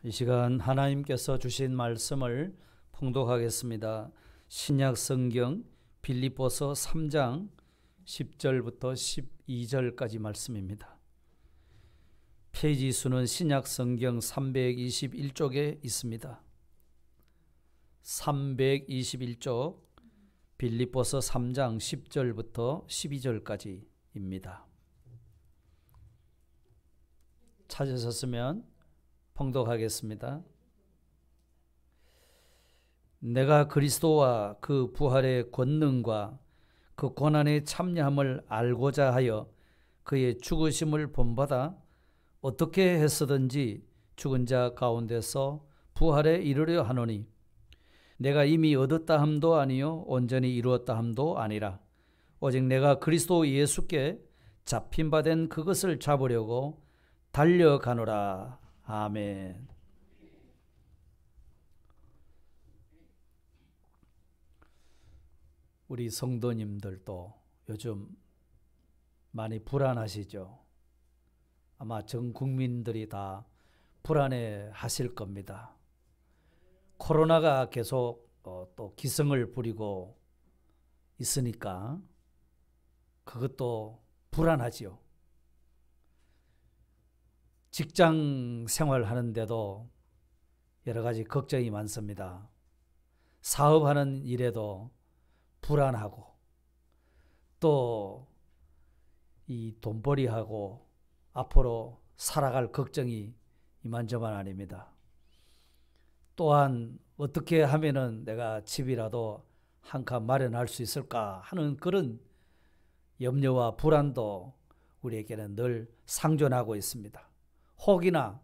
이 시간 하나님께서 주신 말씀을 봉독하겠습니다. 신약 성경 빌립보서 3장 10절부터 12절까지 말씀입니다. 페이지 수는 신약 성경 321쪽에 있습니다. 321쪽 빌립보서 3장 10절부터 12절까지입니다. 찾으셨으면 봉독하겠습니다. 내가 그리스도와 그 부활의 권능과 그 고난의 참여함을 알고자 하여 그의 죽으심을 본받아 어떻게 했으든지 죽은 자 가운데서 부활에 이르려 하노니 내가 이미 얻었다 함도 아니요 온전히 이루었다 함도 아니라 오직 내가 그리스도 예수께 잡힌 바 된 그것을 잡으려고 달려가노라. 아멘. 우리 성도님들도 요즘 많이 불안하시죠? 아마 전 국민들이 다 불안해 하실 겁니다. 코로나가 계속 또 기승을 부리고 있으니까 그것도 불안하지요. 직장 생활하는데도 여러 가지 걱정이 많습니다. 사업하는 일에도 불안하고 또 이 돈벌이하고 앞으로 살아갈 걱정이 이만저만 아닙니다. 또한 어떻게 하면은 내가 집이라도 한 칸 마련할 수 있을까 하는 그런 염려와 불안도 우리에게는 늘 상존하고 있습니다. 혹이나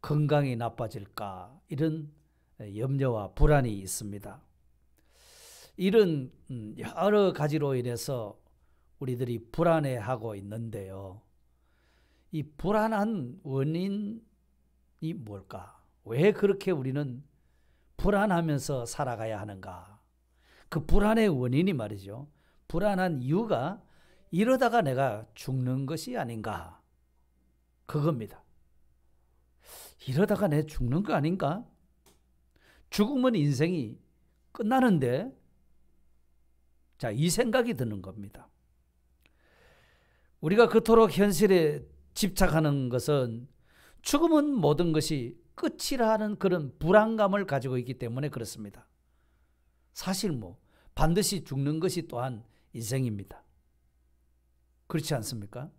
건강이 나빠질까 이런 염려와 불안이 있습니다. 이런 여러 가지로 인해서 우리들이 불안해하고 있는데요. 이 불안한 원인이 뭘까? 왜 그렇게 우리는 불안하면서 살아가야 하는가? 그 불안의 원인이 말이죠. 불안한 이유가 이러다가 내가 죽는 것이 아닌가? 그겁니다. 이러다가 내 죽는 거 아닌가? 죽으면 인생이 끝나는데, 자, 이 생각이 드는 겁니다. 우리가 그토록 현실에 집착하는 것은 죽으면 모든 것이 끝이라는 그런 불안감을 가지고 있기 때문에 그렇습니다. 사실 반드시 죽는 것이 또한 인생입니다. 그렇지 않습니까?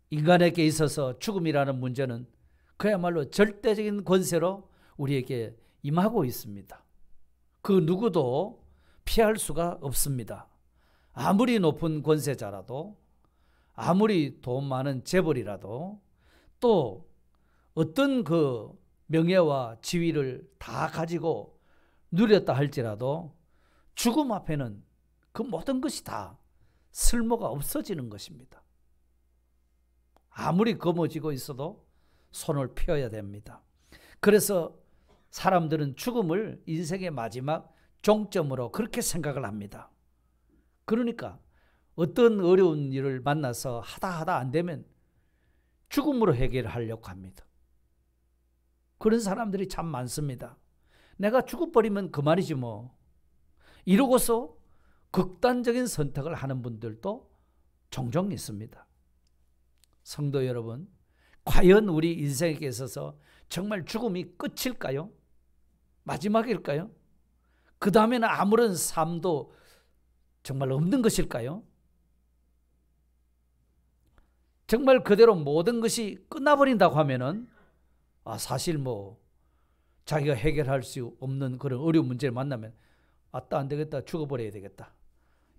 인간에게 있어서 죽음이라는 문제는 그야말로 절대적인 권세로 우리에게 임하고 있습니다. 그 누구도 피할 수가 없습니다. 아무리 높은 권세자라도, 아무리 돈 많은 재벌이라도, 또 어떤 그 명예와 지위를 다 가지고 누렸다 할지라도 죽음 앞에는 그 모든 것이 다 쓸모가 없어지는 것입니다. 아무리 거머쥐고 있어도 손을 펴야 됩니다. 그래서 사람들은 죽음을 인생의 마지막 종점으로 그렇게 생각을 합니다. 그러니까 어떤 어려운 일을 만나서 하다 안 되면 죽음으로 해결하려고 합니다. 그런 사람들이 참 많습니다. 내가 죽어버리면 그만이지 뭐. 이러고서 극단적인 선택을 하는 분들도 종종 있습니다. 성도 여러분, 과연 우리 인생에 있어서 정말 죽음이 끝일까요? 마지막일까요? 그 다음에는 아무런 삶도 정말 없는 것일까요? 정말 그대로 모든 것이 끝나버린다고 하면은 사실 자기가 해결할 수 없는 그런 어려운 문제를 만나면 안 되겠다, 죽어버려야 되겠다.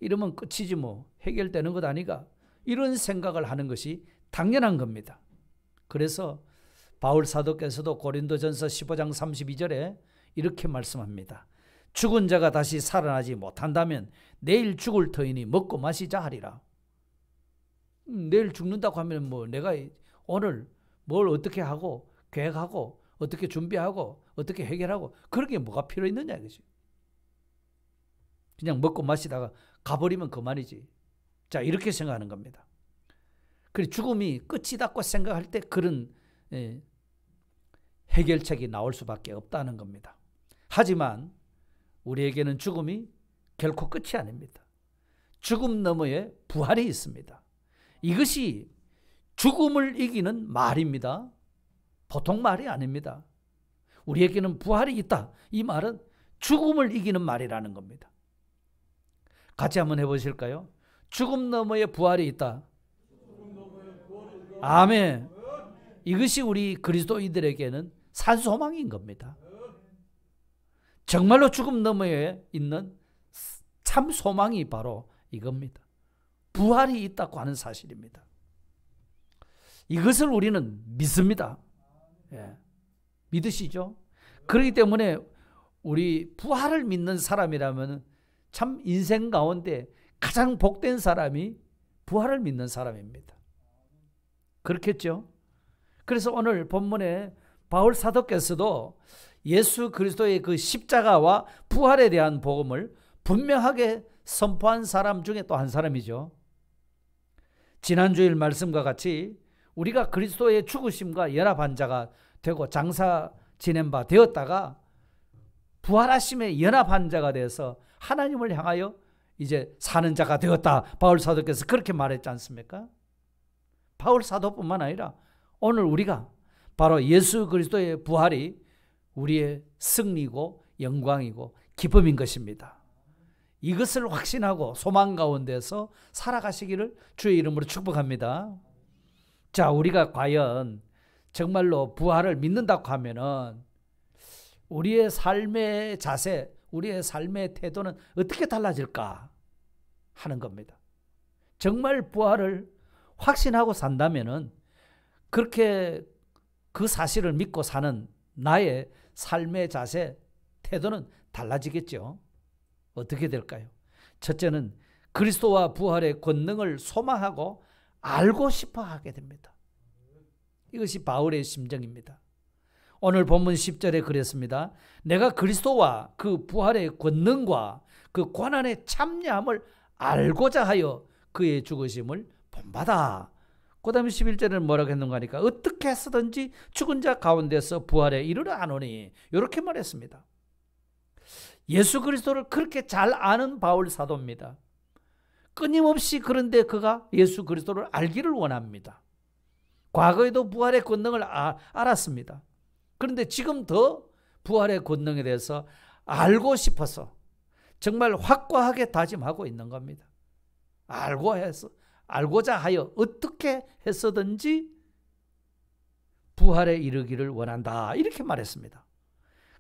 이러면 끝이지 해결되는 것 아니가? 이런 생각을 하는 것이 당연한 겁니다. 그래서 바울 사도께서도 고린도전서 15장 32절에 이렇게 말씀합니다. 죽은 자가 다시 살아나지 못한다면 내일 죽을 터이니 먹고 마시자 하리라. 내일 죽는다고 하면 내가 오늘 뭘 어떻게 하고 계획하고 어떻게 준비하고 어떻게 해결하고 그런 게 뭐가 필요 있느냐 이거지. 그냥 먹고 마시다가 가버리면 그만이지. 자, 이렇게 생각하는 겁니다. 그리고 죽음이 끝이다고 생각할 때 그런 해결책이 나올 수밖에 없다는 겁니다. 하지만 우리에게는 죽음이 결코 끝이 아닙니다. 죽음 너머에 부활이 있습니다. 이것이 죽음을 이기는 말입니다. 보통 말이 아닙니다. 우리에게는 부활이 있다. 이 말은 죽음을 이기는 말이라는 겁니다. 같이 한번 해보실까요? 죽음 너머에 부활이 있다. 아멘. 이것이 우리 그리스도인들에게는 산소망인 겁니다. 정말로 죽음 너머에 있는 참 소망이 바로 이겁니다. 부활이 있다고 하는 사실입니다. 이것을 우리는 믿습니다. 예. 믿으시죠? 그렇기 때문에 우리 부활을 믿는 사람이라면 참 인생 가운데 가장 복된 사람이 부활을 믿는 사람입니다. 그렇겠죠? 그래서 오늘 본문에 바울 사도께서도 예수 그리스도의 그 십자가와 부활에 대한 복음을 분명하게 선포한 사람 중에 또 한 사람이죠. 지난주일 말씀과 같이 우리가 그리스도의 죽으심과 연합한 자가 되고 장사 지낸 바 되었다가 부활하심에 연합한 자가 되어서 하나님을 향하여 이제 사는 자가 되었다. 바울 사도께서 그렇게 말했지 않습니까? 바울 사도뿐만 아니라 오늘 우리가 바로 예수 그리스도의 부활이 우리의 승리고 영광이고 기쁨인 것입니다. 이것을 확신하고 소망 가운데서 살아가시기를 주의 이름으로 축복합니다. 자, 우리가 과연 정말로 부활을 믿는다고 하면은 우리의 삶의 자세, 우리의 삶의 태도는 어떻게 달라질까 하는 겁니다. 정말 부활을 확신하고 산다면은 그렇게 그 사실을 믿고 사는 나의 삶의 자세, 태도는 달라지겠죠. 어떻게 될까요? 첫째는 그리스도와 부활의 권능을 소망하고 알고 싶어 하게 됩니다. 이것이 바울의 심정입니다. 오늘 본문 10절에 그랬습니다. 내가 그리스도와 그 부활의 권능과 그 고난의 참여함을 알고자 하여 그의 죽으심을 본받아. 그 다음에 11절에는 뭐라고 했는가 하니까 어떻게 해서든지 죽은 자 가운데서 부활에 이르러 아노니 이렇게 말했습니다. 예수 그리스도를 그렇게 잘 아는 바울 사도입니다. 끊임없이 그런데 그가 예수 그리스도를 알기를 원합니다. 과거에도 부활의 권능을 알았습니다. 그런데 지금 더 부활의 권능에 대해서 알고 싶어서 정말 확고하게 다짐하고 있는 겁니다. 알고자 하여 어떻게 해서든지 부활에 이르기를 원한다. 이렇게 말했습니다.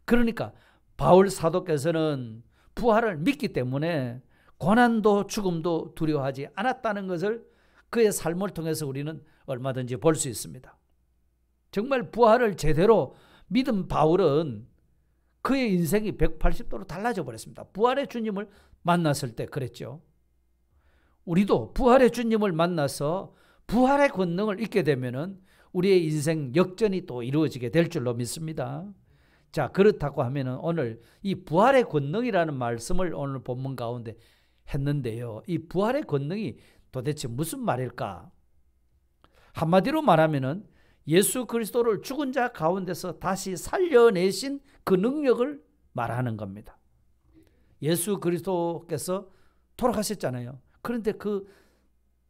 그러니까 바울 사도께서는 부활을 믿기 때문에 고난도 죽음도 두려워하지 않았다는 것을 그의 삶을 통해서 우리는 얼마든지 볼 수 있습니다. 정말 부활을 제대로 믿은 바울은 그의 인생이 180도로 달라져 버렸습니다. 부활의 주님을 만났을 때 그랬죠. 우리도 부활의 주님을 만나서 부활의 권능을 잊게 되면은 우리의 인생 역전이 또 이루어지게 될 줄로 믿습니다. 자, 그렇다고 하면은 오늘 이 부활의 권능이라는 말씀을 오늘 본문 가운데 했는데요. 이 부활의 권능이 도대체 무슨 말일까? 한마디로 말하면은 예수 그리스도를 죽은 자 가운데서 다시 살려내신 그 능력을 말하는 겁니다. 예수 그리스도께서 돌아가셨잖아요. 그런데 그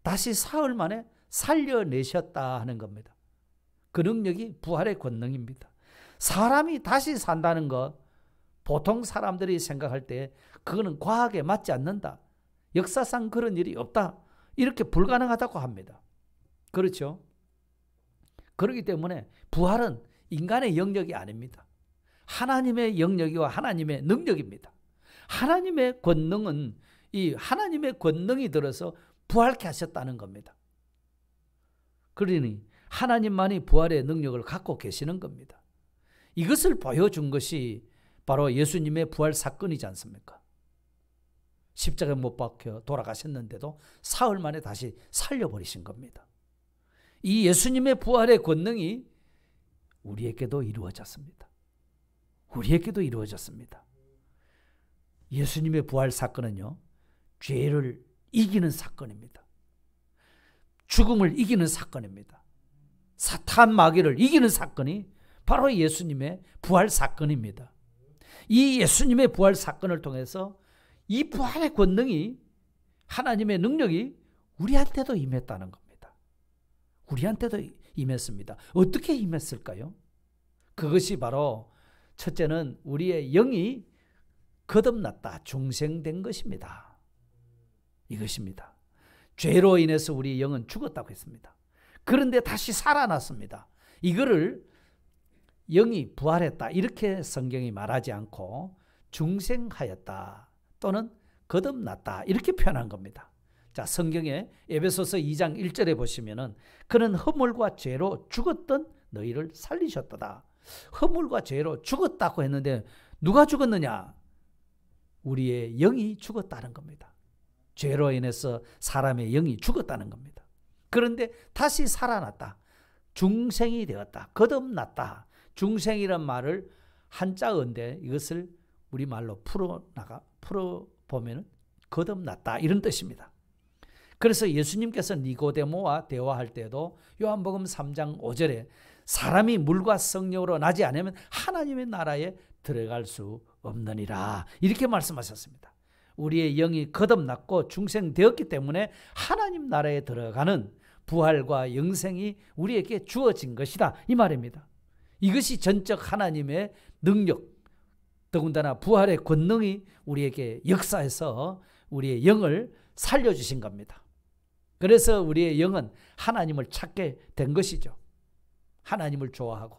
다시 사흘 만에 살려내셨다 하는 겁니다. 그 능력이 부활의 권능입니다. 사람이 다시 산다는 것, 보통 사람들이 생각할 때 그거는 과학에 맞지 않는다. 역사상 그런 일이 없다. 이렇게 불가능하다고 합니다. 그렇죠? 그렇기 때문에 부활은 인간의 영역이 아닙니다. 하나님의 영역이와 하나님의 능력입니다. 하나님의 권능은 이 하나님의 권능이 들어서 부활케 하셨다는 겁니다. 그러니 하나님만이 부활의 능력을 갖고 계시는 겁니다. 이것을 보여준 것이 바로 예수님의 부활 사건이지 않습니까? 십자가에 못 박혀 돌아가셨는데도 사흘 만에 다시 살려버리신 겁니다. 이 예수님의 부활의 권능이 우리에게도 이루어졌습니다. 우리에게도 이루어졌습니다. 예수님의 부활 사건은요, 죄를 이기는 사건입니다. 죽음을 이기는 사건입니다. 사탄 마귀를 이기는 사건이 바로 예수님의 부활 사건입니다. 이 예수님의 부활 사건을 통해서 이 부활의 권능이, 하나님의 능력이 우리한테도 임했다는 겁니다. 우리한테도 임했습니다. 어떻게 임했을까요? 그것이 바로 첫째는 우리의 영이 거듭났다, 중생된 것입니다. 이것입니다. 죄로 인해서 우리의 영은 죽었다고 했습니다. 그런데 다시 살아났습니다. 이거를 영이 부활했다 이렇게 성경이 말하지 않고 중생하였다 또는 거듭났다 이렇게 표현한 겁니다. 자, 성경에 에베소서 2장 1절에 보시면은 그는 허물과 죄로 죽었던 너희를 살리셨도다. 허물과 죄로 죽었다고 했는데 누가 죽었느냐? 우리의 영이 죽었다는 겁니다. 죄로 인해서 사람의 영이 죽었다는 겁니다. 그런데 다시 살아났다. 중생이 되었다. 거듭났다. 중생이란 말을 한자어인데 이것을 우리말로 풀어보면 거듭났다 이런 뜻입니다. 그래서 예수님께서 니고데모와 대화할 때도 요한복음 3장 5절에 사람이 물과 성령으로 나지 않으면 하나님의 나라에 들어갈 수 없느니라 이렇게 말씀하셨습니다. 우리의 영이 거듭났고 중생되었기 때문에 하나님 나라에 들어가는 부활과 영생이 우리에게 주어진 것이다 이 말입니다. 이것이 전적 하나님의 능력, 더군다나 부활의 권능이 우리에게 역사해서 우리의 영을 살려주신 겁니다. 그래서 우리의 영은 하나님을 찾게 된 것이죠. 하나님을 좋아하고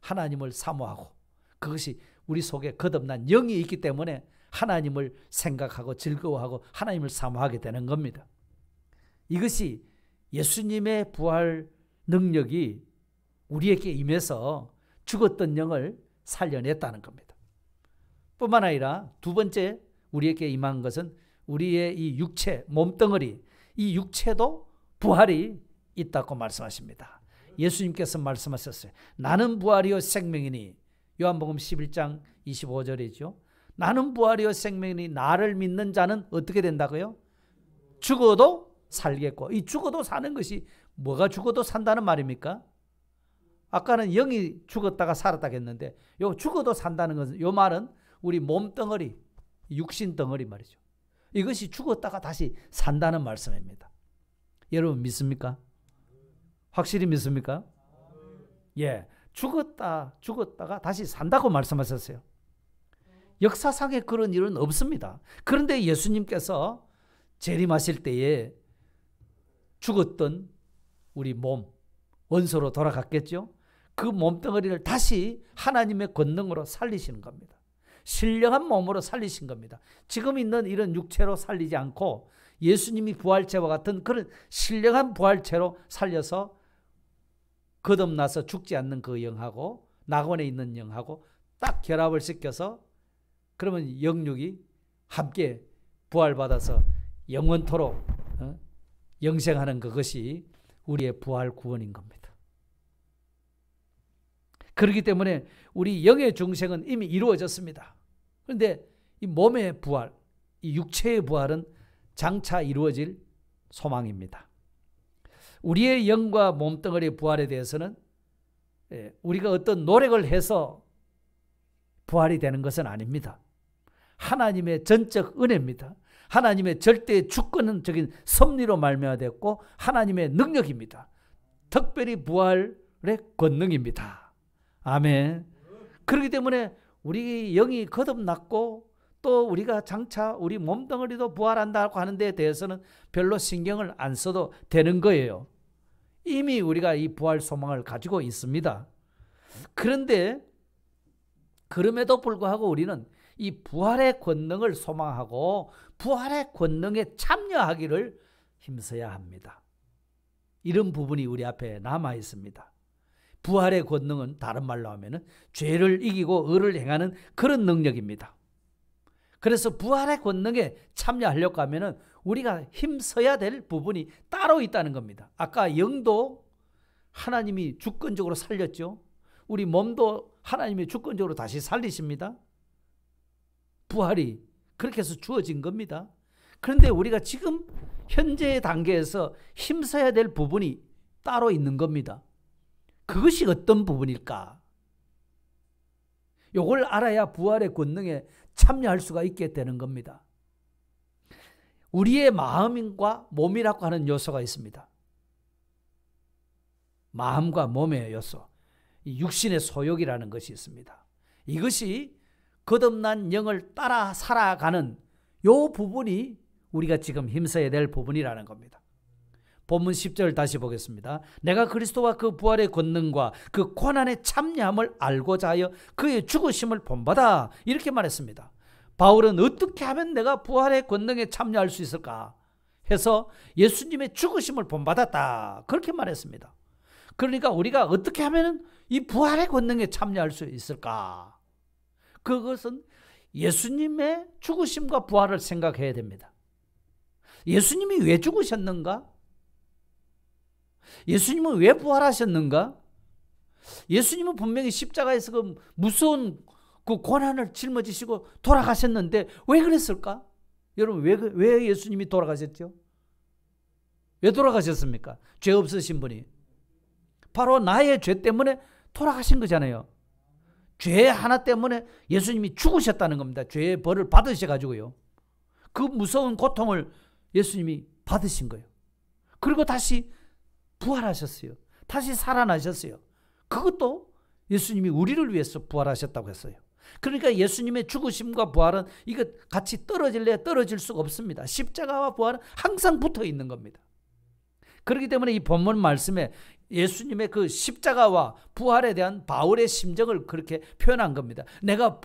하나님을 사모하고 그것이 우리 속에 거듭난 영이 있기 때문에 하나님을 생각하고 즐거워하고 하나님을 사모하게 되는 겁니다. 이것이 예수님의 부활 능력이 우리에게 임해서 죽었던 영을 살려냈다는 겁니다. 뿐만 아니라 두 번째 우리에게 임한 것은 우리의 이 육체, 몸덩어리, 이 육체도 부활이 있다고 말씀하십니다. 예수님께서 말씀하셨어요. 나는 부활이요 생명이니 요한복음 11장 25절이죠. 나는 부활이요 생명이니 나를 믿는 자는 어떻게 된다고요? 죽어도 살겠고 이 죽어도 사는 것이 뭐가 죽어도 산다는 말입니까? 아까는 영이 죽었다가 살았다고 했는데 요 죽어도 산다는 것은 요 말은 우리 몸덩어리, 육신 덩어리 말이죠. 이것이 죽었다가 다시 산다는 말씀입니다. 여러분 믿습니까? 확실히 믿습니까? 예, 죽었다가 다시 산다고 말씀하셨어요. 역사상에 그런 일은 없습니다. 그런데 예수님께서 재림하실 때에 죽었던 우리 몸, 원소로 돌아갔겠죠? 그 몸덩어리를 다시 하나님의 권능으로 살리시는 겁니다. 신령한 몸으로 살리신 겁니다. 지금 있는 이런 육체로 살리지 않고 예수님이 부활체와 같은 그런 신령한 부활체로 살려서 거듭나서 죽지 않는 그 영하고 낙원에 있는 영하고 딱 결합을 시켜서 그러면 영육이 함께 부활받아서 영원토록 영생하는 그것이 우리의 부활 구원인 겁니다. 그렇기 때문에 우리 영의 중생은 이미 이루어졌습니다. 그런데 이 몸의 부활, 이 육체의 부활은 장차 이루어질 소망입니다. 우리의 영과 몸덩어리의 부활에 대해서는 우리가 어떤 노력을 해서 부활이 되는 것은 아닙니다. 하나님의 전적 은혜입니다. 하나님의 절대 주권적인 섭리로 말미암았고 하나님의 능력입니다. 특별히 부활의 권능입니다. 아멘. 그렇기 때문에 우리 영이 거듭났고 또 우리가 장차 우리 몸덩어리도 부활한다고 하는 데에 대해서는 별로 신경을 안 써도 되는 거예요. 이미 우리가 이 부활 소망을 가지고 있습니다. 그런데 그럼에도 불구하고 우리는 이 부활의 권능을 소망하고 부활의 권능에 참여하기를 힘써야 합니다. 이런 부분이 우리 앞에 남아 있습니다. 부활의 권능은 다른 말로 하면은 죄를 이기고 의를 행하는 그런 능력입니다. 그래서 부활의 권능에 참여하려고 하면은 우리가 힘써야 될 부분이 따로 있다는 겁니다. 아까 영도 하나님이 주권적으로 살렸죠. 우리 몸도 하나님이 주권적으로 다시 살리십니다. 부활이 그렇게 해서 주어진 겁니다. 그런데 우리가 지금 현재 단계에서 힘써야 될 부분이 따로 있는 겁니다. 그것이 어떤 부분일까? 이걸 알아야 부활의 권능에 참여할 수가 있게 되는 겁니다. 우리의 마음과 몸이라고 하는 요소가 있습니다. 마음과 몸의 요소, 이 육신의 소욕이라는 것이 있습니다. 이것이 거듭난 영을 따라 살아가는 요 부분이 우리가 지금 힘써야 될 부분이라는 겁니다. 본문 10절 다시 보겠습니다. 내가 그리스도와 그 부활의 권능과 그 고난의 참여함을 알고자 하여 그의 죽으심을 본받아, 이렇게 말했습니다. 바울은 어떻게 하면 내가 부활의 권능에 참여할 수 있을까 해서 예수님의 죽으심을 본받았다, 그렇게 말했습니다. 그러니까 우리가 어떻게 하면 이 부활의 권능에 참여할 수 있을까? 그것은 예수님의 죽으심과 부활을 생각해야 됩니다. 예수님이 왜 죽으셨는가? 예수님은 왜 부활하셨는가? 예수님은 분명히 십자가에서 그 무서운 그 고난을 짊어지시고 돌아가셨는데 왜 그랬을까? 여러분, 왜 예수님이 돌아가셨죠? 왜 돌아가셨습니까? 죄 없으신 분이. 바로 나의 죄 때문에 돌아가신 거잖아요. 죄 하나 때문에 예수님이 죽으셨다는 겁니다. 죄의 벌을 받으셔가지고요. 그 무서운 고통을 예수님이 받으신 거예요. 그리고 다시 부활하셨어요. 다시 살아나셨어요. 그것도 예수님이 우리를 위해서 부활하셨다고 했어요. 그러니까 예수님의 죽으심과 부활은 이거 같이 떨어질래 떨어질 수가 없습니다. 십자가와 부활은 항상 붙어 있는 겁니다. 그렇기 때문에 이 본문 말씀에 예수님의 그 십자가와 부활에 대한 바울의 심정을 그렇게 표현한 겁니다. 내가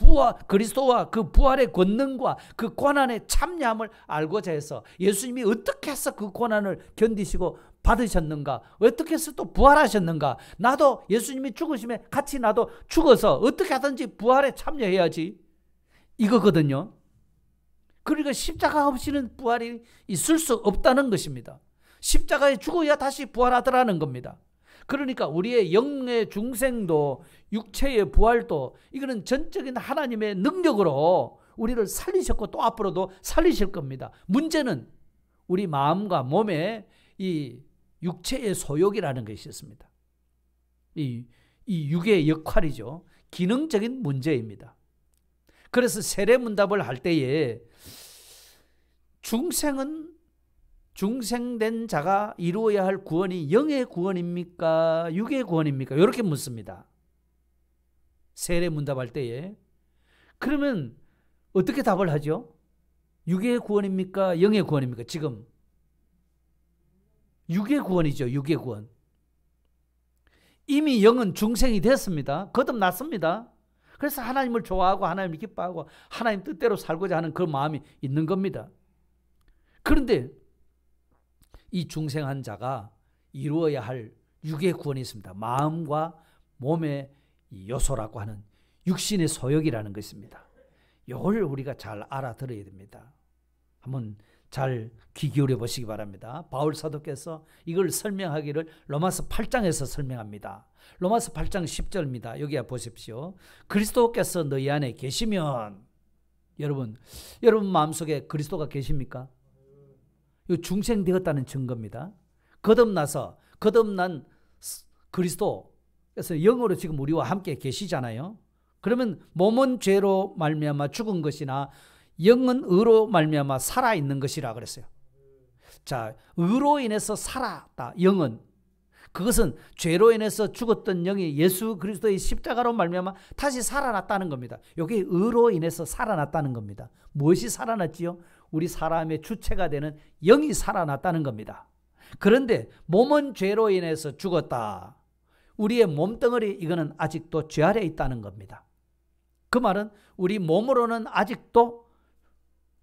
그리스도와 그 부활의 권능과 그 고난의 참여함을 알고자 해서 예수님이 어떻게 해서 그 고난을 견디시고 받으셨는가, 어떻게 해서 또 부활하셨는가, 나도 예수님이 죽으심에 같이 나도 죽어서 어떻게 하든지 부활에 참여해야지, 이거거든요. 그러니까 십자가 없이는 부활이 있을 수 없다는 것입니다. 십자가에 죽어야 다시 부활하더라는 겁니다. 그러니까 우리의 영의 중생도 육체의 부활도 이거는 전적인 하나님의 능력으로 우리를 살리셨고 또 앞으로도 살리실 겁니다. 문제는 우리 마음과 몸에 이 육체의 소욕이라는 것이 있습니다. 이 육의 역할이죠. 기능적인 문제입니다. 그래서 세례문답을 할 때에 중생된 자가 이루어야 할 구원이 영의 구원입니까? 육의 구원입니까? 이렇게 묻습니다. 세례문답할 때에. 그러면 어떻게 답을 하죠? 육의 구원입니까? 영의 구원입니까? 지금 육의 구원이죠. 육의 구원. 이미 영은 중생이 됐습니다. 거듭났습니다. 그래서 하나님을 좋아하고 하나님을 기뻐하고 하나님 뜻대로 살고자 하는 그 마음이 있는 겁니다. 그런데 이 중생한 자가 이루어야 할 육의 구원이 있습니다. 마음과 몸의 요소라고 하는 육신의 소욕이라는 것입니다. 이걸 우리가 잘 알아들어야 됩니다. 한번 잘 귀 기울여 보시기 바랍니다. 바울 사도께서 이걸 설명하기를 로마서 8장에서 설명합니다. 로마서 8장 10절입니다. 여기 보십시오. 그리스도께서 너희 안에 계시면, 여러분 마음속에 그리스도가 계십니까? 이 중생되었다는 증거입니다. 거듭난 그리스도께서 영으로 지금 우리와 함께 계시잖아요. 그러면 몸은 죄로 말미암아 죽은 것이나 영은 의로 말미암아 살아있는 것이라 그랬어요. 자, 의로 인해서 살았다. 영은, 그것은 죄로 인해서 죽었던 영이 예수 그리스도의 십자가로 말미암아 다시 살아났다는 겁니다. 이게 의로 인해서 살아났다는 겁니다. 무엇이 살아났지요? 우리 사람의 주체가 되는 영이 살아났다는 겁니다. 그런데 몸은 죄로 인해서 죽었다. 우리의 몸덩어리, 이거는 아직도 죄 아래에 있다는 겁니다. 그 말은 우리 몸으로는 아직도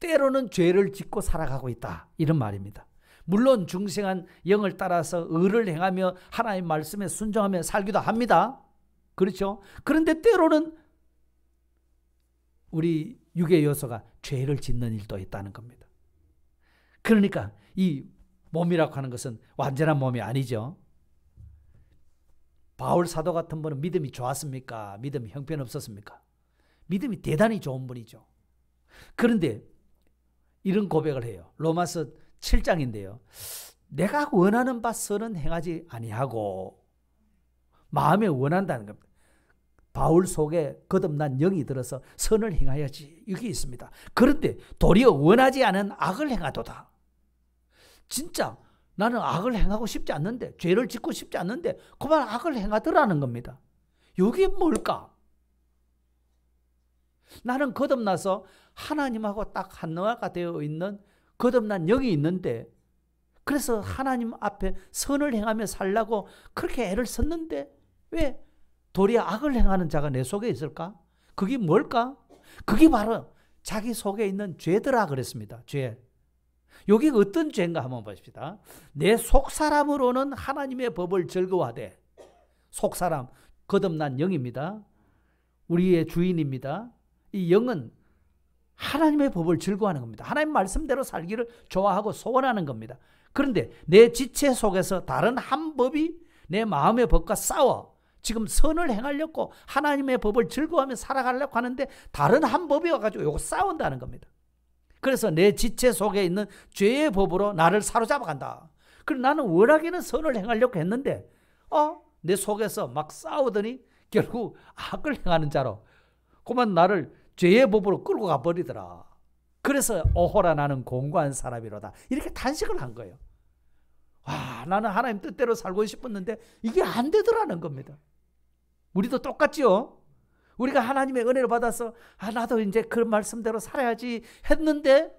때로는 죄를 짓고 살아가고 있다, 이런 말입니다. 물론 중생한 영을 따라서 의를 행하며 하나님 말씀에 순종하며 살기도 합니다. 그렇죠? 그런데 때로는 우리 육의 요소가 죄를 짓는 일도 있다는 겁니다. 그러니까 이 몸이라고 하는 것은 완전한 몸이 아니죠. 바울 사도 같은 분은 믿음이 좋았습니까? 믿음이 형편없었습니까? 믿음이 대단히 좋은 분이죠. 그런데 이런 고백을 해요. 로마서 7장인데요. 내가 원하는 바 선은 행하지 아니하고 마음에 원한다는 겁니다. 바울 속에 거듭난 영이 들어서 선을 행하여야지. 이게 있습니다. 그런데 도리어 원하지 않은 악을 행하도다. 진짜 나는 악을 행하고 싶지 않는데, 죄를 짓고 싶지 않는데 그만 악을 행하더라는 겁니다. 이게 뭘까? 나는 거듭나서 하나님하고 딱 한화가 되어 있는 거듭난 영이 있는데, 그래서 하나님 앞에 선을 행하며 살라고 그렇게 애를 썼는데 왜 도리어 악을 행하는 자가 내 속에 있을까? 그게 뭘까? 그게 바로 자기 속에 있는 죄더라 그랬습니다. 죄. 여기 어떤 죄인가 한번 보십시다. 내 속사람으로는 하나님의 법을 즐거워하되, 속사람, 거듭난 영입니다. 우리의 주인입니다. 이 영은 하나님의 법을 즐거워하는 겁니다. 하나님 말씀대로 살기를 좋아하고 소원하는 겁니다. 그런데 내 지체 속에서 다른 한 법이 내 마음의 법과 싸워 지금 선을 행하려고 하나님의 법을 즐거워하며 살아가려고 하는데 다른 한 법이 와가지고 이거 싸운다는 겁니다. 그래서 내 지체 속에 있는 죄의 법으로 나를 사로잡아 간다. 그럼 나는 원하기는 선을 행하려고 했는데 내 속에서 막 싸우더니 결국 악을 행하는 자로 그만 나를 죄의 법으로 끌고 가버리더라. 그래서 오호라 나는 공고한 사람이로다. 이렇게 탄식을 한 거예요. 와, 나는 하나님 뜻대로 살고 싶었는데 이게 안 되더라는 겁니다. 우리도 똑같지요? 우리가 하나님의 은혜를 받아서 나도 이제 그 말씀대로 살아야지 했는데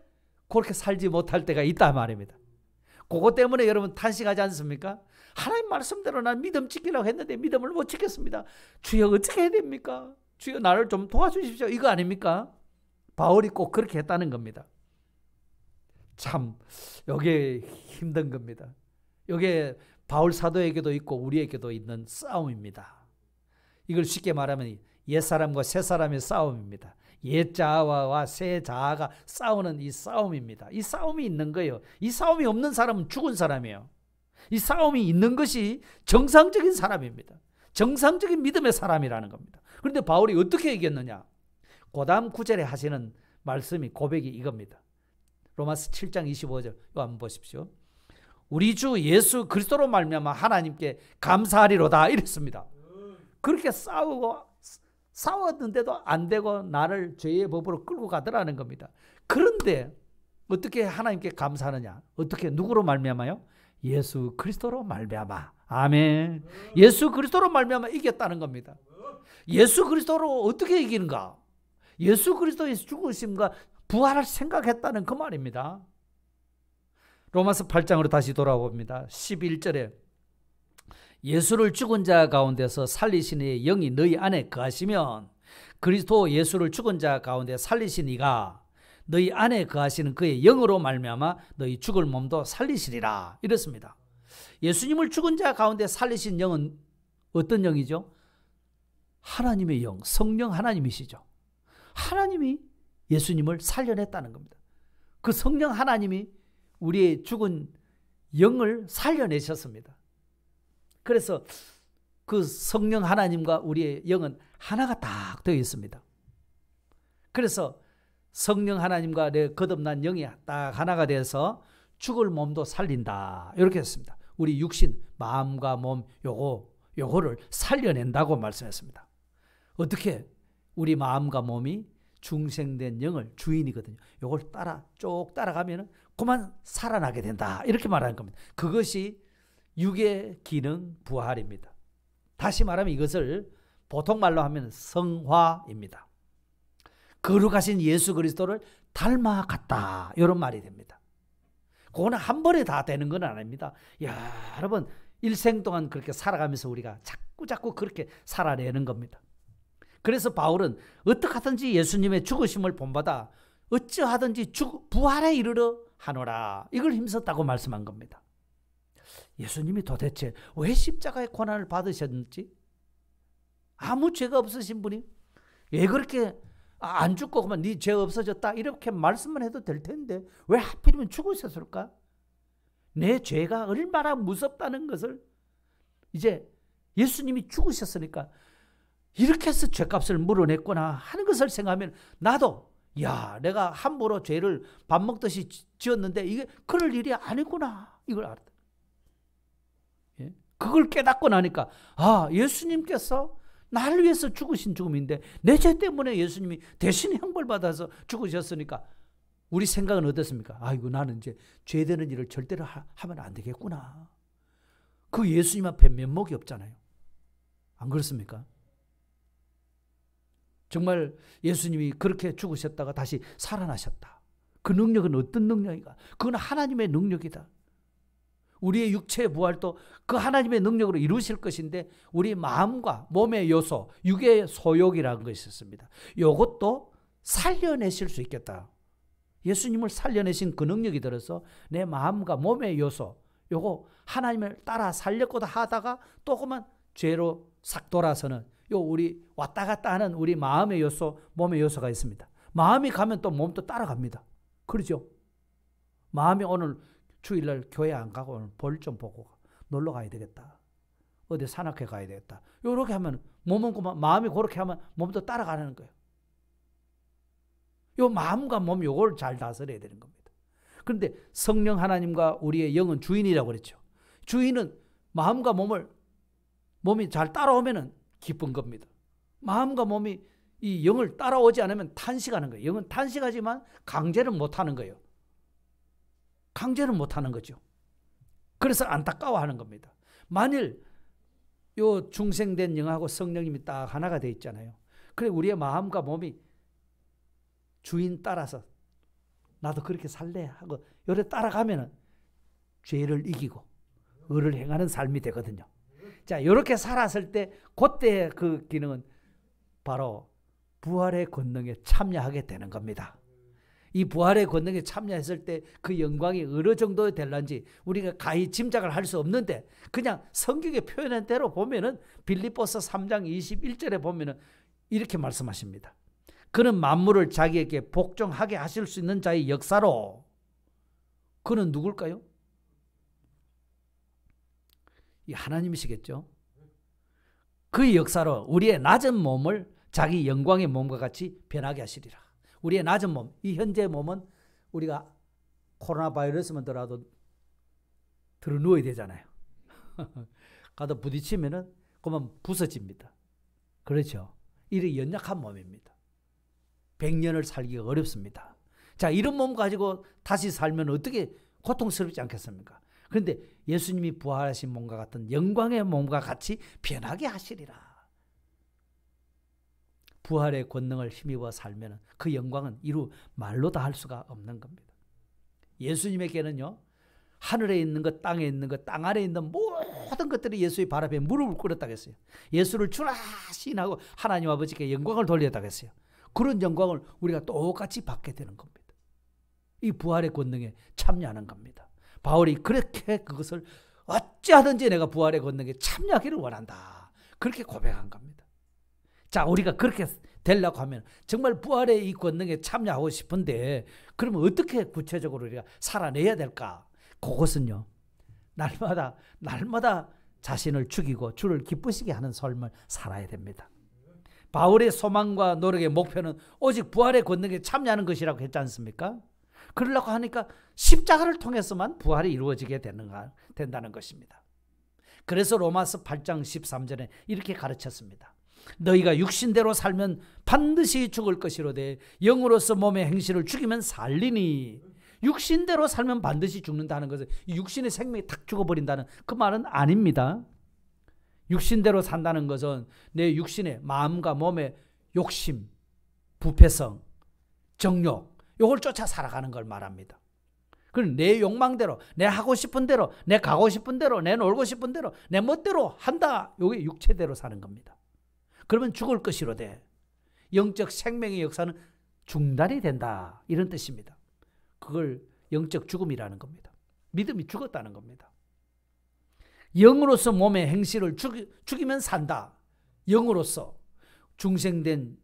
그렇게 살지 못할 때가 있다 말입니다. 그것 때문에 여러분 탄식하지 않습니까? 하나님 말씀대로 난 믿음 지키려고 했는데 믿음을 못 지켰습니다. 주여 어떻게 해야 됩니까? 주여 나를 좀 도와주십시오. 이거 아닙니까? 바울이 꼭 그렇게 했다는 겁니다. 참 이게 힘든 겁니다. 이게 바울 사도에게도 있고 우리에게도 있는 싸움입니다. 이걸 쉽게 말하면 옛사람과 새사람의 싸움입니다. 옛자아와 새자아가 싸우는 이 싸움입니다. 이 싸움이 있는 거예요. 이 싸움이 없는 사람은 죽은 사람이에요. 이 싸움이 있는 것이 정상적인 사람입니다. 정상적인 믿음의 사람이라는 겁니다. 그런데 바울이 어떻게 얘기했느냐? 그 다음 9절에 하시는 말씀이 고백이 이겁니다. 로마서 7장 25절 이거 한번 보십시오. 우리 주 예수 그리스도로 말미암아 하나님께 감사하리로다 이랬습니다. 그렇게 싸웠는데도 안 되고 나를 죄의 법으로 끌고 가더라는 겁니다. 그런데 어떻게 하나님께 감사하느냐? 어떻게 누구로 말미암아요? 예수 그리스도로 말미암아. 아멘. 예수 그리스도로 말미암아 이겼다는 겁니다. 예수 그리스도로 어떻게 이기는가? 예수 그리스도의 죽으심과 부활을 생각했다는 그 말입니다. 로마서 8장으로 다시 돌아봅니다. 11절에 예수를 죽은 자 가운데서 살리신 이의 영이 너희 안에 거하시면 그리스도 예수를 죽은 자 가운데 살리신 이가 너희 안에 거하시는 그의 영으로 말미암아 너희 죽을 몸도 살리시리라 이랬습니다. 예수님을 죽은 자 가운데 살리신 영은 어떤 영이죠? 하나님의 영, 성령 하나님이시죠. 하나님이 예수님을 살려냈다는 겁니다. 그 성령 하나님이 우리의 죽은 영을 살려내셨습니다. 그래서 그 성령 하나님과 우리의 영은 하나가 딱 되어 있습니다. 그래서 성령 하나님과 내 거듭난 영이 딱 하나가 돼서 죽을 몸도 살린다. 이렇게 했습니다. 우리 육신, 마음과 몸 요거를 살려낸다고 말씀했습니다. 어떻게? 우리 마음과 몸이 중생된 영을 주인이거든요. 요걸 쭉 따라가면 그만 살아나게 된다. 이렇게 말하는 겁니다. 그것이 육의 기능 부활입니다. 다시 말하면 이것을 보통 말로 하면 성화입니다. 거룩하신 예수 그리스도를 닮아갔다. 이런 말이 됩니다. 그거는 한 번에 다 되는 건 아닙니다. 여러분 일생 동안 그렇게 살아가면서 우리가 자꾸 그렇게 살아내는 겁니다. 그래서 바울은 어떻게 하든지 예수님의 죽으심을 본받아 어찌하든지 부활에 이르러 하노라. 이걸 힘썼다고 말씀한 겁니다. 예수님이 도대체 왜 십자가의 고난을 받으셨는지, 아무 죄가 없으신 분이 왜 그렇게 안 죽고 그만 네 죄 없어졌다 이렇게 말씀만 해도 될 텐데 왜 하필이면 죽으셨을까? 내 죄가 얼마나 무섭다는 것을 이제 예수님이 죽으셨으니까 이렇게 해서 죄값을 물어냈구나 하는 것을 생각하면 나도 내가 함부로 죄를 밥 먹듯이 지었는데 이게 그럴 일이 아니구나 이걸 알았다. 그걸 깨닫고 나니까 예수님께서 나를 위해서 죽으신 죽음인데 내 죄 때문에 예수님이 대신 형벌받아서 죽으셨으니까 우리 생각은 어떻습니까? 아이고 나는 이제 죄되는 일을 절대로 하면 안 되겠구나. 그 예수님 앞에 면목이 없잖아요. 안 그렇습니까? 정말 예수님이 그렇게 죽으셨다가 다시 살아나셨다. 그 능력은 어떤 능력인가? 그건 하나님의 능력이다. 우리의 육체의 부활도 그 하나님의 능력으로 이루실 것인데 우리 마음과 몸의 요소, 육의 소욕이라는 것이 있었습니다. 이것도 살려내실 수 있겠다. 예수님을 살려내신 그 능력이 들어서 내 마음과 몸의 요소, 요거 하나님을 따라 살려고도 하다가 또 그만 죄로 싹 돌아서는 요 우리 왔다 갔다 하는 우리 마음의 요소, 몸의 요소가 있습니다. 마음이 가면 또 몸도 따라갑니다. 그렇죠? 마음이 오늘 주일날 교회 안 가고 오늘 볼 좀 보고 놀러 가야 되겠다. 어디 산악회 가야 되겠다. 요렇게 하면 몸은 그만 마음이 그렇게 하면 몸도 따라가는 거예요. 요 마음과 몸 요걸 잘 다스려야 되는 겁니다. 그런데 성령 하나님과 우리의 영은 주인이라고 그랬죠. 주인은 마음과 몸이 잘 따라오면은 기쁜 겁니다. 마음과 몸이 이 영을 따라오지 않으면 탄식하는 거예요. 영은 탄식하지만 강제는 못하는 거예요. 강제는 못하는 거죠. 그래서 안타까워하는 겁니다. 만일 요 중생된 영하고 성령님이 딱 하나가 되어 있잖아요. 그래 우리의 마음과 몸이 주인 따라서 나도 그렇게 살래 하고 요래 따라가면은 죄를 이기고 의를 행하는 삶이 되거든요. 자, 이렇게 살았을 때 그때 그 기능은 바로 부활의 권능에 참여하게 되는 겁니다. 이 부활의 권능에 참여했을 때 그 영광이 어느 정도 될런지 우리가 가히 짐작을 할 수 없는데 그냥 성경에 표현한 대로 보면은 빌립보서 3장 21절에 보면은 이렇게 말씀하십니다. 그는 만물을 자기에게 복종하게 하실 수 있는 자의 역사로. 그는 누굴까요? 이 하나님이시겠죠. 그 역사로 우리의 낮은 몸을 자기 영광의 몸과 같이 변하게 하시리라. 우리의 낮은 몸, 이 현재 몸은 우리가 코로나 바이러스만 더라도 들어 누워야 되잖아요. 가다 부딪히면은 그만 부서집니다. 그렇죠. 이렇게 연약한 몸입니다. 100년을 살기가 어렵습니다. 자, 이런 몸 가지고 다시 살면 어떻게 고통스럽지 않겠습니까? 그런데 예수님이 부활하신 몸과 같은 영광의 몸과 같이 변하게 하시리라. 부활의 권능을 힘입어 살면 그 영광은 이루 말로 다 할 수가 없는 겁니다. 예수님에게는요, 하늘에 있는 것, 땅에 있는 것, 땅 아래에 있는 모든 것들이 예수의 발 앞에 무릎을 꿇었다고 했어요. 예수를 주라 시인하고 하나님 아버지께 영광을 돌렸다고 했어요. 그런 영광을 우리가 똑같이 받게 되는 겁니다. 이 부활의 권능에 참여하는 겁니다. 바울이 그렇게 그것을 어찌하든지 내가 부활의 권능에 참여하기를 원한다. 그렇게 고백한 겁니다. 자, 우리가 그렇게 되려고 하면 정말 부활의 이 권능에 참여하고 싶은데 그러면 어떻게 구체적으로 우리가 살아내야 될까? 그것은요, 날마다 자신을 죽이고 주를 기쁘시게 하는 삶을 살아야 됩니다. 바울의 소망과 노력의 목표는 오직 부활의 권능에 참여하는 것이라고 했지 않습니까? 그러려고 하니까 십자가를 통해서만 부활이 이루어지게 된다는 것입니다. 그래서 로마서 8장 13절에 이렇게 가르쳤습니다. 너희가 육신대로 살면 반드시 죽을 것이로되 영으로서 몸의 행실을 죽이면 살리니. 육신대로 살면 반드시 죽는다는 것은 육신의 생명이 탁 죽어버린다는 그 말은 아닙니다. 육신대로 산다는 것은 내 육신의 마음과 몸의 욕심, 부패성, 정욕, 이걸 쫓아 살아가는 걸 말합니다. 그럼 내 욕망대로, 내 하고 싶은 대로, 내 가고 싶은 대로, 내 놀고 싶은 대로, 내 멋대로 한다. 이게 육체대로 사는 겁니다. 그러면 죽을 것이로되 영적 생명의 역사는 중단이 된다. 이런 뜻입니다. 그걸 영적 죽음이라는 겁니다. 믿음이 죽었다는 겁니다. 영으로서 몸의 행실을 죽이면 산다. 영으로서 중생된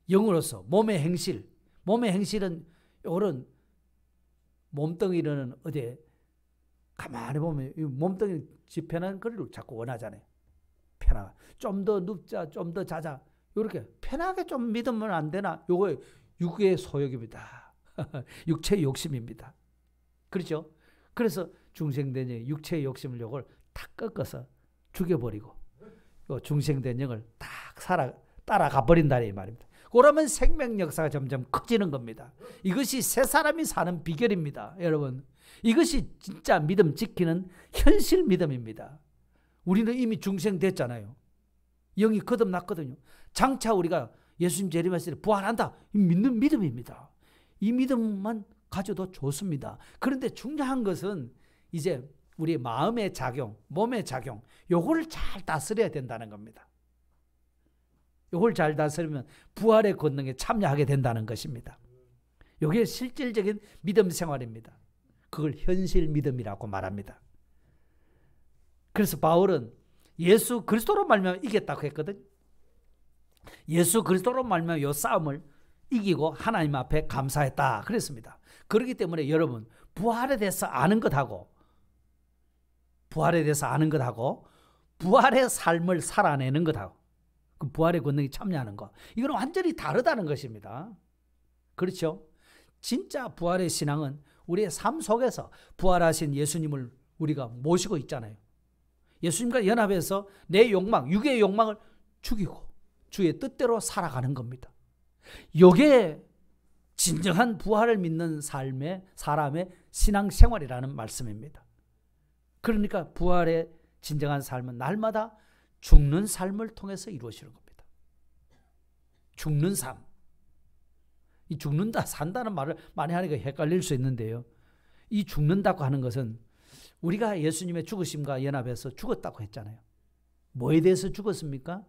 영으로서 몸의 행실. 몸의 행실은 이런 몸뚱이는 어디 가만히 보면 몸뚱이 지편한 걸 자꾸 원하잖아요. 편하게 좀 더 눕자, 좀 더 자자. 이렇게 편하게 좀 믿으면 안 되나? 요거 육의 소욕입니다. 육체의 욕심입니다. 그렇죠? 그래서 중생된 육체의 욕심을 요걸 다 꺾어서 죽여버리고 요 중생된 영을 딱 따라가 버린다 이 말입니다. 그러면 생명 역사가 점점 커지는 겁니다. 이것이 새 사람이 사는 비결입니다. 여러분, 이것이 진짜 믿음 지키는 현실 믿음입니다. 우리는 이미 중생됐잖아요. 영이 거듭났거든요. 장차 우리가 예수님 재림하실 때 부활한다. 믿는 믿음입니다. 이 믿음만 가져도 좋습니다. 그런데 중요한 것은 이제 우리 마음의 작용, 몸의 작용, 요거를 잘 다스려야 된다는 겁니다. 요걸 잘 다스리면 부활의 권능에 참여하게 된다는 것입니다. 요게 실질적인 믿음 생활입니다. 그걸 현실 믿음이라고 말합니다. 그래서 바울은 예수 그리스도로 말미암아 이겼다고 했거든. 예수 그리스도로 말미암아 이 싸움을 이기고 하나님 앞에 감사했다 그랬습니다. 그렇기 때문에 여러분, 부활에 대해서 아는 것하고 부활의 삶을 살아내는 것하고 그 부활의 권능에 참여하는 것, 이건 완전히 다르다는 것입니다. 그렇죠? 진짜 부활의 신앙은 우리의 삶 속에서 부활하신 예수님을 우리가 모시고 있잖아요. 예수님과 연합해서 내 욕망, 육의 욕망을 죽이고 주의 뜻대로 살아가는 겁니다. 이게 진정한 부활을 믿는 사람의 신앙생활이라는 말씀입니다. 그러니까 부활의 진정한 삶은 날마다 죽는 삶을 통해서 이루어지는 겁니다. 죽는 삶. 이 죽는다, 산다는 말을 많이 하니까 헷갈릴 수 있는데요. 이 죽는다고 하는 것은 우리가 예수님의 죽으심과 연합해서 죽었다고 했잖아요. 뭐에 대해서 죽었습니까?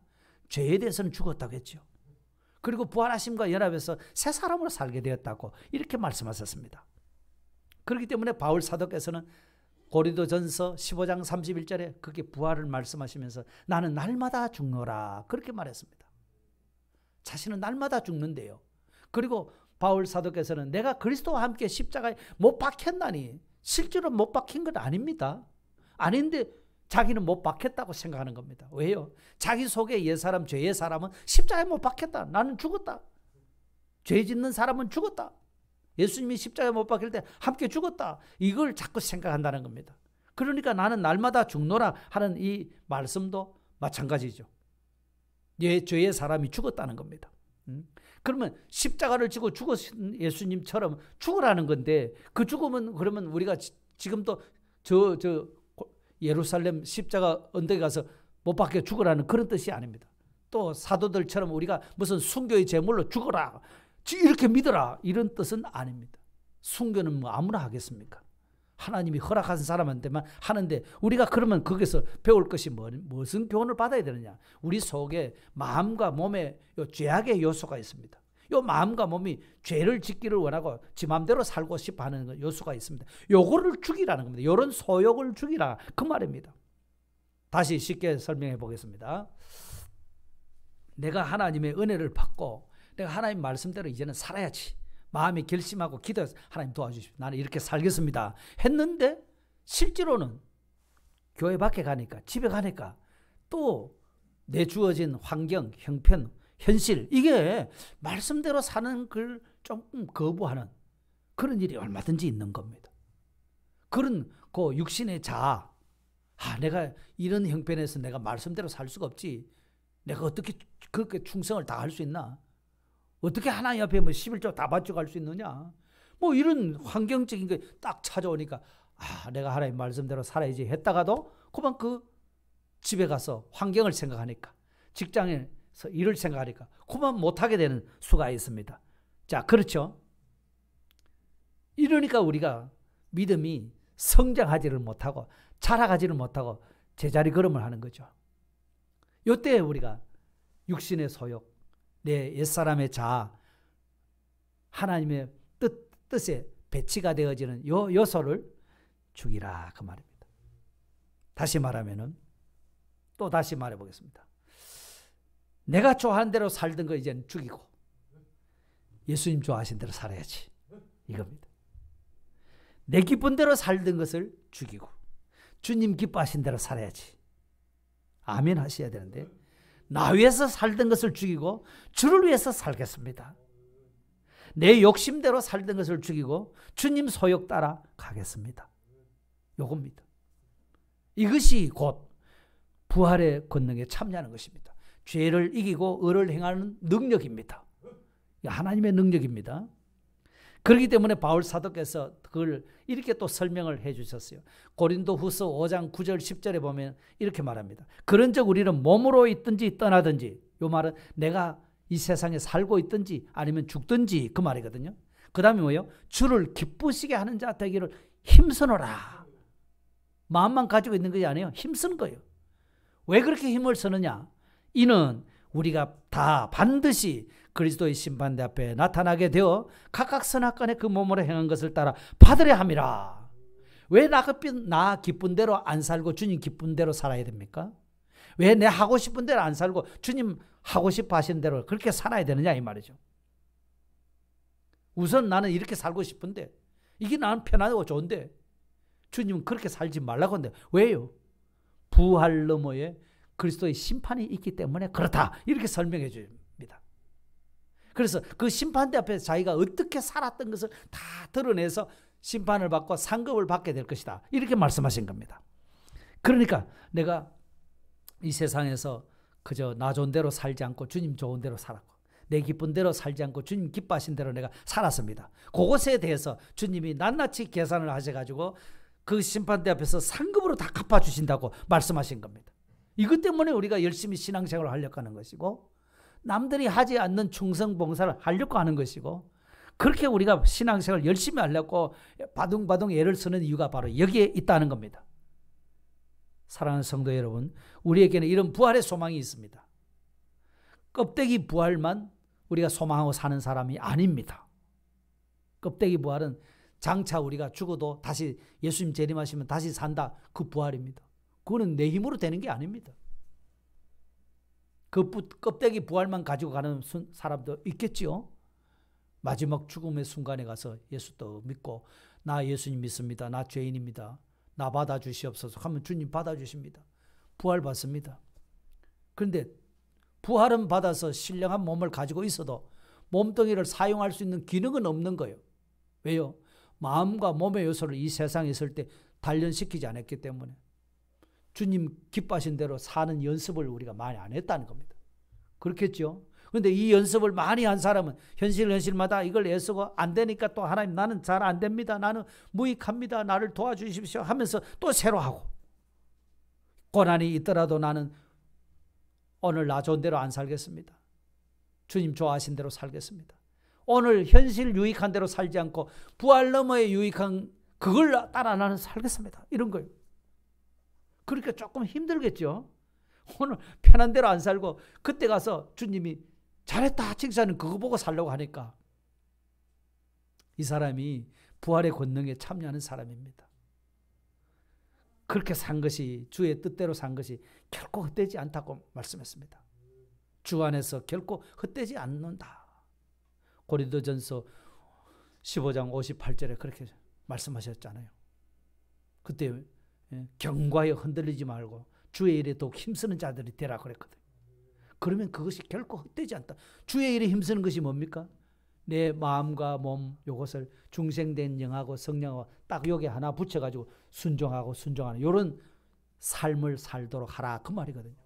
죄에 대해서는 죽었다고 했죠. 그리고 부활하심과 연합해서 새 사람으로 살게 되었다고 이렇게 말씀하셨습니다. 그렇기 때문에 바울 사도께서는 고린도전서 15장 31절에 그렇게 부활을 말씀하시면서 나는 날마다 죽노라 그렇게 말했습니다. 자신은 날마다 죽는데요. 그리고 바울 사도께서는 내가 그리스도와 함께 십자가에 못 박혔나니, 실제로 못 박힌 건 아닙니다. 아닌데 자기는 못 박혔다고 생각하는 겁니다. 왜요? 자기 속에 옛사람, 죄의 사람은 십자가에 못 박혔다. 나는 죽었다. 죄 짓는 사람은 죽었다. 예수님이 십자가에 못 박힐 때 함께 죽었다. 이걸 자꾸 생각한다는 겁니다. 그러니까 나는 날마다 죽노라 하는 이 말씀도 마찬가지죠. 죄의 사람이 죽었다는 겁니다. 그러면 십자가를 지고 죽으신 예수님처럼 죽으라는 건데, 그 죽음은 그러면 우리가 지금도 예루살렘 십자가 언덕에 가서 못 박혀 죽으라는 그런 뜻이 아닙니다. 또 사도들처럼 우리가 무슨 순교의 제물로 죽어라, 이렇게 믿어라, 이런 뜻은 아닙니다. 순교는 뭐 아무나 하겠습니까? 하나님이 허락한 사람한테만 하는데, 우리가 그러면 거기서 배울 것이 무슨 교훈을 받아야 되느냐? 우리 속에 마음과 몸에 죄악의 요소가 있습니다. 요 마음과 몸이 죄를 짓기를 원하고 지 마음대로 살고 싶어 하는 요소가 있습니다. 요거를 죽이라는 겁니다. 요런 소욕을 죽이라, 그 말입니다. 다시 쉽게 설명해 보겠습니다. 내가 하나님의 은혜를 받고 내가 하나님 말씀대로 이제는 살아야지, 마음이 결심하고 기도해서 하나님 도와주십시오, 나는 이렇게 살겠습니다 했는데, 실제로는 교회 밖에 가니까, 집에 가니까 또 내 주어진 환경, 형편, 현실, 이게 말씀대로 사는 걸 조금 거부하는 그런 일이 얼마든지 있는 겁니다. 그런 그 육신의 자아, 내가 이런 형편에서 내가 말씀대로 살 수가 없지, 내가 어떻게 그렇게 충성을 다 할 수 있나, 어떻게 하나님 앞에 11조 다 바쳐 갈 수 있느냐, 뭐 이런 환경적인 게 딱 찾아오니까 내가 하나님 말씀대로 살아야지 했다가도 그만 그 집에 가서 환경을 생각하니까, 직장에서 일을 생각하니까 그만 못하게 되는 수가 있습니다. 자, 그렇죠? 이러니까 우리가 믿음이 성장하지를 못하고 자라가지를 못하고 제자리 걸음을 하는 거죠. 이때 우리가 육신의 소욕, 내 옛사람의 자아, 하나님의 뜻에 배치가 되어지는 요 요소를 죽이라, 그 말입니다. 다시 말하면은, 또 다시 말해보겠습니다. 내가 좋아하는 대로 살던 거 이제는 죽이고 예수님 좋아하신 대로 살아야지, 이겁니다. 내 기쁜 대로 살던 것을 죽이고 주님 기뻐하신 대로 살아야지, 아멘 하셔야 되는데, 나 위해서 살던 것을 죽이고 주를 위해서 살겠습니다. 내 욕심대로 살던 것을 죽이고 주님 소욕 따라 가겠습니다. 요겁니다. 이것이 곧 부활의 권능에 참여하는 것입니다. 죄를 이기고 의를 행하는 능력입니다. 하나님의 능력입니다. 그렇기 때문에 바울 사도께서 그걸 이렇게 또 설명을 해 주셨어요. 고린도후서 5장 9절 10절에 보면 이렇게 말합니다. 그런즉 우리는 몸으로 있든지 떠나든지, 이 말은 내가 이 세상에 살고 있든지 아니면 죽든지 그 말이거든요. 그 다음에 뭐예요? 주를 기쁘시게 하는 자 되기를 힘쓰노라. 마음만 가지고 있는 것이 아니에요. 힘쓰는 거예요. 왜 그렇게 힘을 쓰느냐? 이는 우리가 다 반드시 그리스도의 심판대 앞에 나타나게 되어 각각 선악간에 그 몸으로 행한 것을 따라 받으려 함이라. 왜 나 기쁜 대로 안 살고 주님 기쁜 대로 살아야 됩니까? 왜 내 하고 싶은 대로 안 살고 주님 하고 싶어 하신 대로 그렇게 살아야 되느냐 이 말이죠. 우선 나는 이렇게 살고 싶은데 이게 나는 편하고 좋은데 주님은 그렇게 살지 말라고 하는데 왜요? 부활 너머에 그리스도의 심판이 있기 때문에 그렇다. 이렇게 설명해 줍니다. 그래서 그 심판대 앞에 자기가 어떻게 살았던 것을 다 드러내서 심판을 받고 상급을 받게 될 것이다. 이렇게 말씀하신 겁니다. 그러니까 내가 이 세상에서 그저 나 좋은 대로 살지 않고 주님 좋은 대로 살았고 내 기쁜 대로 살지 않고 주님 기뻐하신 대로 내가 살았습니다. 그것에 대해서 주님이 낱낱이 계산을 하셔가지고 그 심판대 앞에서 상급으로 다 갚아주신다고 말씀하신 겁니다. 이것 때문에 우리가 열심히 신앙생활을 하려고 하는 것이고 남들이 하지 않는 충성봉사를 하려고 하는 것이고 그렇게 우리가 신앙생활을 열심히 하려고 바둥바둥 애를 쓰는 이유가 바로 여기에 있다는 겁니다. 사랑하는 성도 여러분, 우리에게는 이런 부활의 소망이 있습니다. 껍데기 부활만 우리가 소망하고 사는 사람이 아닙니다. 껍데기 부활은 장차 우리가 죽어도 다시 예수님 재림하시면 다시 산다. 그 부활입니다. 그거는 내 힘으로 되는 게 아닙니다. 그 껍데기 부활만 가지고 가는 사람도 있겠지요. 마지막 죽음의 순간에 가서 예수도 믿고 나 예수님 믿습니다. 나 죄인입니다. 나 받아주시옵소서 하면 주님 받아주십니다. 부활 받습니다. 그런데 부활은 받아서 신령한 몸을 가지고 있어도 몸뚱이를 사용할 수 있는 기능은 없는 거예요. 왜요? 마음과 몸의 요소를 이 세상에 있을 때 단련시키지 않았기 때문에 주님 기뻐하신 대로 사는 연습을 우리가 많이 안 했다는 겁니다. 그렇겠죠? 그런데 이 연습을 많이 한 사람은 현실마다 이걸 애쓰고 안 되니까 또 하나님 나는 잘 안 됩니다. 나는 무익합니다. 나를 도와주십시오 하면서 또 새로 하고 고난이 있더라도 나는 오늘 나 좋은 대로 안 살겠습니다. 주님 좋아하신 대로 살겠습니다. 오늘 현실 유익한 대로 살지 않고 부활 너머에 유익한 그걸 따라 나는 살겠습니다. 이런 거예요. 그러니까 조금 힘들겠죠. 오늘 편한 대로 안 살고 그때 가서 주님이 잘했다 칭찬은 그거 보고 살려고 하니까 이 사람이 부활의 권능에 참여하는 사람입니다. 그렇게 산 것이 주의 뜻대로 산 것이 결코 헛되지 않다고 말씀했습니다. 주 안에서 결코 헛되지 않는다. 고린도전서 15장 58절에 그렇게 말씀하셨잖아요. 그때 경과에 흔들리지 말고 주의 일에 더욱 힘쓰는 자들이 되라 그랬거든요. 그러면 그것이 결코 헛되지 않다. 주의 일에 힘쓰는 것이 뭡니까? 내 마음과 몸 요것을 중생된 영하고 성령하고 딱 여기 하나 붙여가지고 순종하고 순종하는 이런 삶을 살도록 하라 그 말이거든요.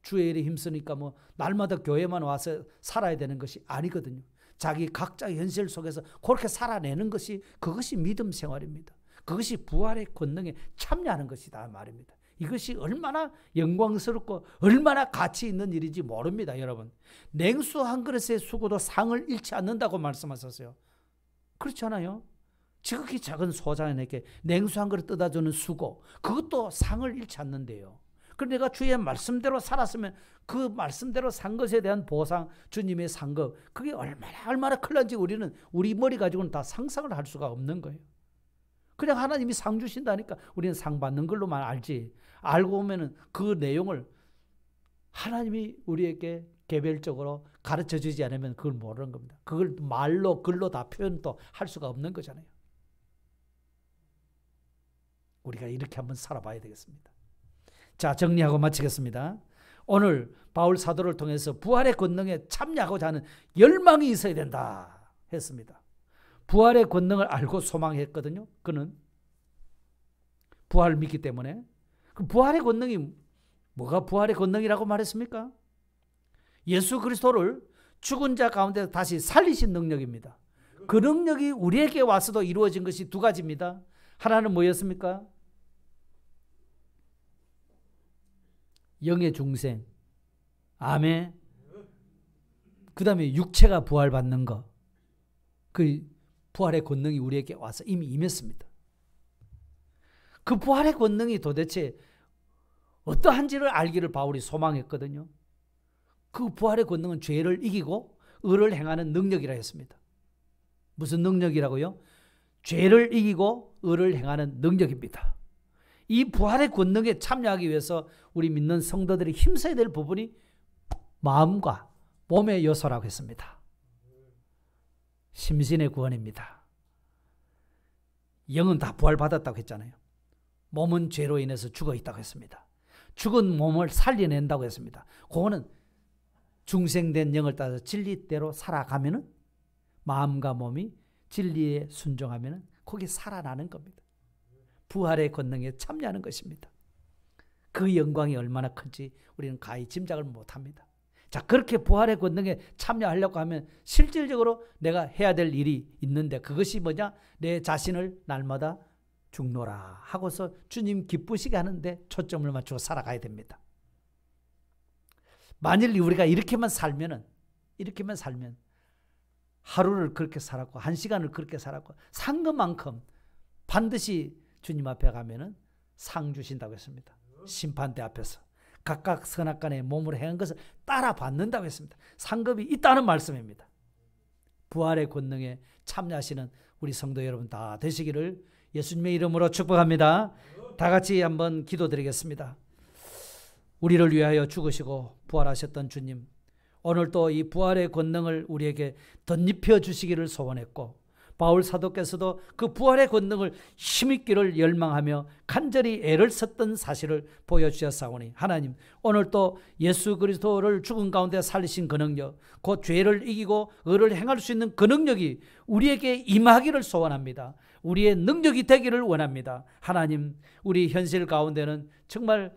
주의 일에 힘쓰니까 뭐 날마다 교회만 와서 살아야 되는 것이 아니거든요. 자기 각자의 현실 속에서 그렇게 살아내는 것이 그것이 믿음 생활입니다. 그것이 부활의 권능에 참여하는 것이다 말입니다. 이것이 얼마나 영광스럽고 얼마나 가치 있는 일인지 모릅니다. 여러분 냉수 한 그릇의 수고도 상을 잃지 않는다고 말씀하셨어요. 그렇지 않아요? 지극히 작은 소자에게 냉수 한 그릇 떠다주는 수고 그것도 상을 잃지 않는데요. 그런데 내가 주의 말씀대로 살았으면 그 말씀대로 산 것에 대한 보상 주님의 상급 그게 얼마나 큰지 우리는 우리 머리 가지고는 다 상상을 할 수가 없는 거예요. 그냥 하나님이 상 주신다니까 우리는 상 받는 걸로만 알지 알고 보면은 그 내용을 하나님이 우리에게 개별적으로 가르쳐 주지 않으면 그걸 모르는 겁니다. 그걸 말로 글로 다 표현도 할 수가 없는 거잖아요. 우리가 이렇게 한번 살아봐야 되겠습니다. 자, 정리하고 마치겠습니다. 오늘 바울 사도를 통해서 부활의 권능에 참여하고자 하는 열망이 있어야 된다 했습니다. 부활의 권능을 알고 소망했거든요. 그는 부활을 믿기 때문에 그 부활의 권능이 뭐가 부활의 권능이라고 말했습니까? 예수 그리스도를 죽은 자 가운데 다시 살리신 능력입니다. 그 능력이 우리에게 와서도 이루어진 것이 두 가지입니다. 하나는 뭐였습니까? 영의 중생. 아멘. 그 다음에 육체가 부활받는 것. 그 부활의 권능이 우리에게 와서 이미 임했습니다. 그 부활의 권능이 도대체 어떠한지를 알기를 바울이 소망했거든요. 그 부활의 권능은 죄를 이기고 의를 행하는 능력이라 했습니다. 무슨 능력이라고요? 죄를 이기고 의를 행하는 능력입니다. 이 부활의 권능에 참여하기 위해서 우리 믿는 성도들이 힘써야 될 부분이 마음과 몸의 요소라고 했습니다. 심신의 구원입니다. 영은 다 부활받았다고 했잖아요. 몸은 죄로 인해서 죽어 있다고 했습니다. 죽은 몸을 살려낸다고 했습니다. 그거는 중생된 영을 따라서 진리대로 살아가면은 마음과 몸이 진리에 순종하면은 거기 살아나는 겁니다. 부활의 권능에 참여하는 것입니다. 그 영광이 얼마나 큰지 우리는 가히 짐작을 못합니다. 자, 그렇게 부활의 권능에 참여하려고 하면 실질적으로 내가 해야 될 일이 있는데 그것이 뭐냐? 내 자신을 날마다 죽노라 하고서 주님 기쁘시게 하는데 초점을 맞추고 살아가야 됩니다. 만일 우리가 이렇게만 살면 하루를 그렇게 살았고 한 시간을 그렇게 살았고 산 것만큼 반드시 주님 앞에 가면은 상 주신다고 했습니다. 심판대 앞에서 각각 선악간에 몸으로 행한 것을 따라 받는다고 했습니다. 상급이 있다는 말씀입니다. 부활의 권능에 참여하시는 우리 성도 여러분 다 되시기를 예수님의 이름으로 축복합니다. 다 같이 한번 기도드리겠습니다. 우리를 위하여 죽으시고 부활하셨던 주님, 오늘 또 이 부활의 권능을 우리에게 덧입혀 주시기를 소원했고 바울 사도께서도 그 부활의 권능을 힘있기를 열망하며 간절히 애를 썼던 사실을 보여주셨사오니 하나님, 오늘 또 예수 그리스도를 죽은 가운데 살리신 그 능력, 곧 죄를 이기고 의를 행할 수 있는 그 능력이 우리에게 임하기를 소원합니다. 우리의 능력이 되기를 원합니다. 하나님, 우리 현실 가운데는 정말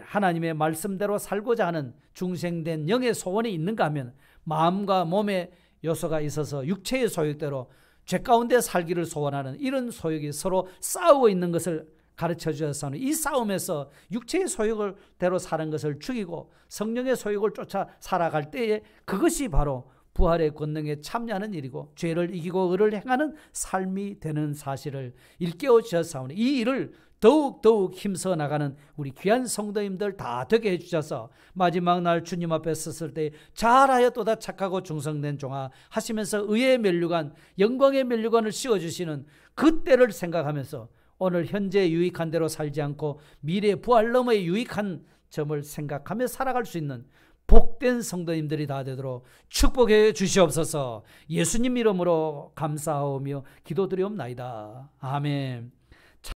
하나님의 말씀대로 살고자 하는 중생된 영의 소원이 있는가 하면 마음과 몸의 요소가 있어서 육체의 소욕대로 죄 가운데 살기를 소원하는 이런 소욕이 서로 싸우고 있는 것을 가르쳐 주셔서 이 싸움에서 육체의 소욕대로 사는 것을 죽이고 성령의 소욕을 쫓아 살아갈 때에 그것이 바로 부활의 권능에 참여하는 일이고 죄를 이기고 의를 행하는 삶이 되는 사실을 일깨워 주셨사오니 이 일을 더욱 힘써 나가는 우리 귀한 성도님들 다 되게 해주셔서 마지막 날 주님 앞에 섰을 때 잘하였도다 착하고 충성된 종아 하시면서 의의 면류관, 영광의 면류관을 씌워주시는 그때를 생각하면서 오늘 현재 유익한 대로 살지 않고 미래 부활 너머의 유익한 점을 생각하며 살아갈 수 있는 복된 성도님들이 다 되도록 축복해 주시옵소서. 예수님 이름으로 감사하오며 기도드리옵나이다. 아멘.